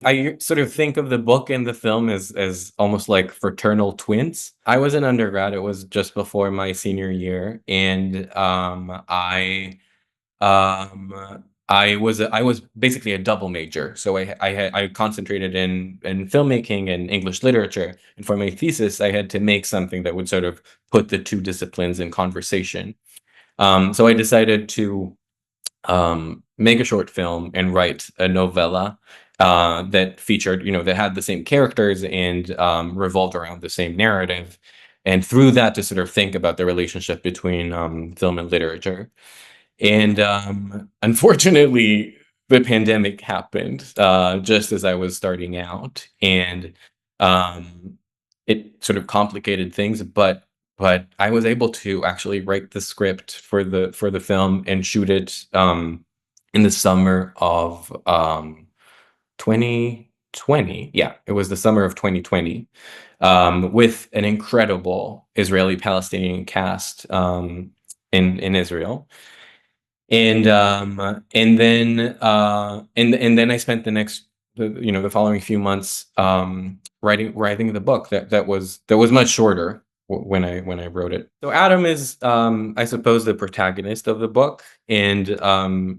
I sort of think of the book and the film as almost like fraternal twins. I was an undergrad, it was just before my senior year, and, I was basically a double major, so I concentrated in filmmaking and English literature, and for my thesis, I had to make something that would sort of put the 2 disciplines in conversation. So I decided to make a short film and write a novella that featured, that had the same characters and revolved around the same narrative. And through that, to sort of think about the relationship between film and literature. And unfortunately, the pandemic happened just as I was starting out, and um, it sort of complicated things. But I was able to actually write the script for the film and shoot it in the summer of 2020. Yeah, it was the summer of 2020 with an incredible Israeli-Palestinian cast in Israel. And then I spent the following few months writing the book that was much shorter when I wrote it. So Adam is, I suppose, the protagonist of the book, and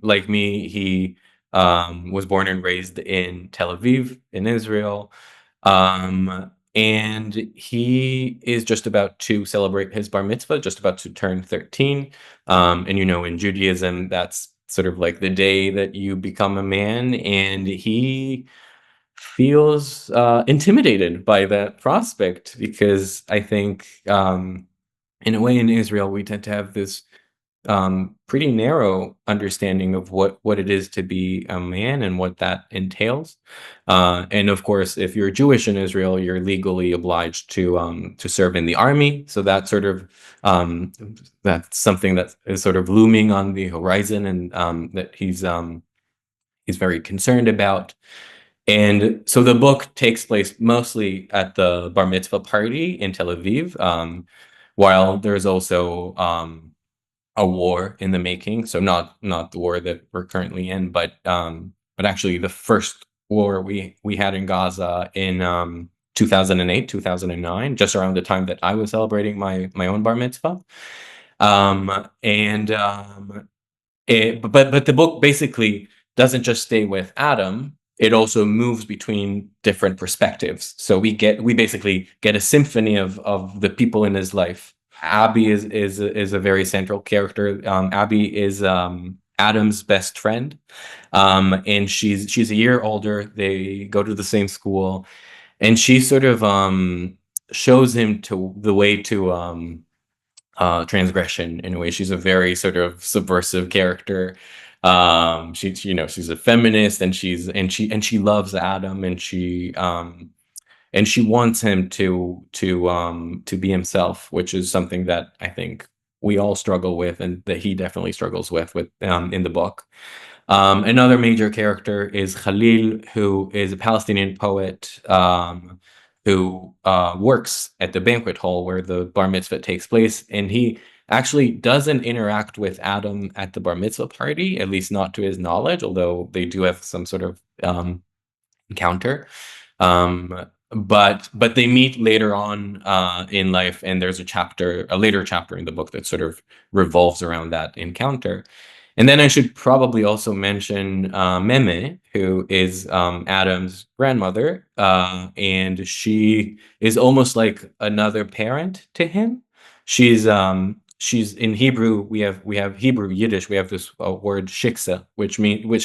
like me, he was born and raised in Tel Aviv in Israel. And he is just about to celebrate his bar mitzvah, just about to turn 13. And in Judaism, that's sort of like the day that you become a man, and he feels intimidated by that prospect because I think, in a way, in Israel, we tend to have this pretty narrow understanding of what it is to be a man and what that entails. And of course, if you're Jewish in Israel, you're legally obliged to serve in the army. So um, that's something that is sort of looming on the horizon, and that he's very concerned about. And so the book takes place mostly at the bar mitzvah party in Tel Aviv, while there's also a war in the making. So not the war that we're currently in, but actually the first war we had in Gaza in 2008, 2009, just around the time that I was celebrating my own bar mitzvah. And but the book basically doesn't just stay with Adam. It also moves between different perspectives. So we basically get a symphony of the people in his life. Abby is a very central character. Abby is Adam's best friend, and she's a year older. They go to the same school, and she sort of shows him to the way to transgression in a way. She's a very sort of subversive character. She's a feminist, and she loves Adam, and she wants him to be himself, which is something that I think we all struggle with, and that he definitely struggles with in the book. Another major character is Khalil, who is a Palestinian poet, who works at the banquet hall where the bar mitzvah takes place, and he actually doesn't interact with Adam at the bar mitzvah party, at least not to his knowledge, although they do have some sort of encounter. But they meet later on in life, and there's a later chapter in the book that sort of revolves around that encounter. And then I should probably also mention Meme, who is Adam's grandmother, and she is almost like another parent to him. She's in Hebrew. We have Hebrew Yiddish. We have this word shiksa, which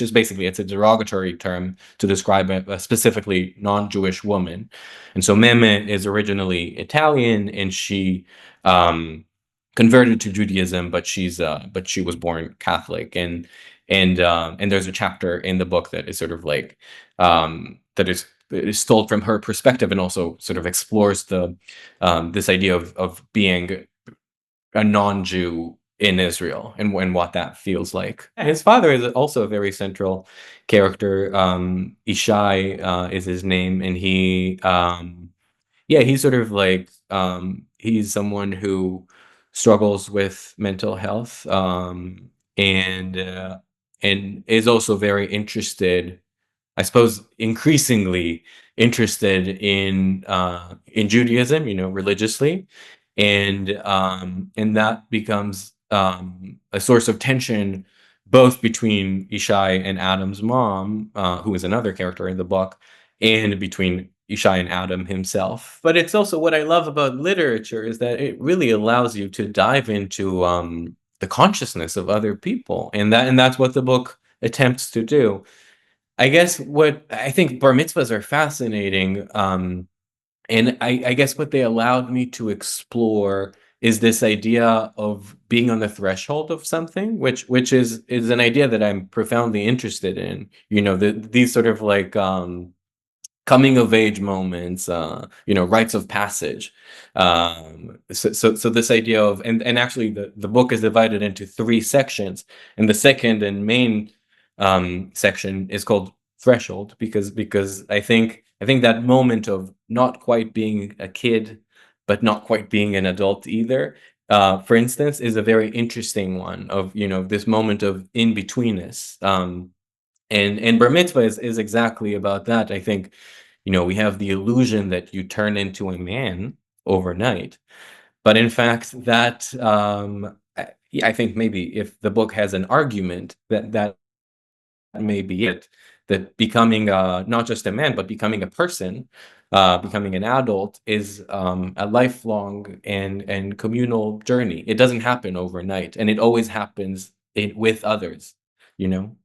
is basically, it's a derogatory term to describe a specifically non-Jewish woman. And so Meme is originally Italian, and she converted to Judaism, but she was born Catholic. And there's a chapter in the book that is sort of like that is told from her perspective, and also sort of explores the this idea of being a non-Jew in Israel, and what that feels like. His father is also a very central character. Ishai is his name, and he's sort of like, he's someone who struggles with mental health, and is also very interested I suppose, increasingly interested in Judaism, religiously, and that becomes a source of tension both between Ishai and Adam's mom, who is another character in the book, and between Ishai and Adam himself. But it's also what I love about literature is that it really allows you to dive into the consciousness of other people, and that's what the book attempts to do. I guess what I think bar mitzvahs are fascinating, and I guess what they allowed me to explore is this idea of being on the threshold of something, which is an idea that I'm profoundly interested in. These sort of like coming of age moments, rites of passage. So this idea of and actually the book is divided into three sections, and the second and main section is called threshold because I think that moment of not quite being a kid, but not quite being an adult either. For instance, is a very interesting one of this moment of in betweenness. And bar mitzvah is exactly about that. I think we have the illusion that you turn into a man overnight, but in fact, I think maybe if the book has an argument, that may be it. That becoming not just a man, but becoming a person, becoming an adult, is a lifelong and communal journey. It doesn't happen overnight, and it always happens with others. You know.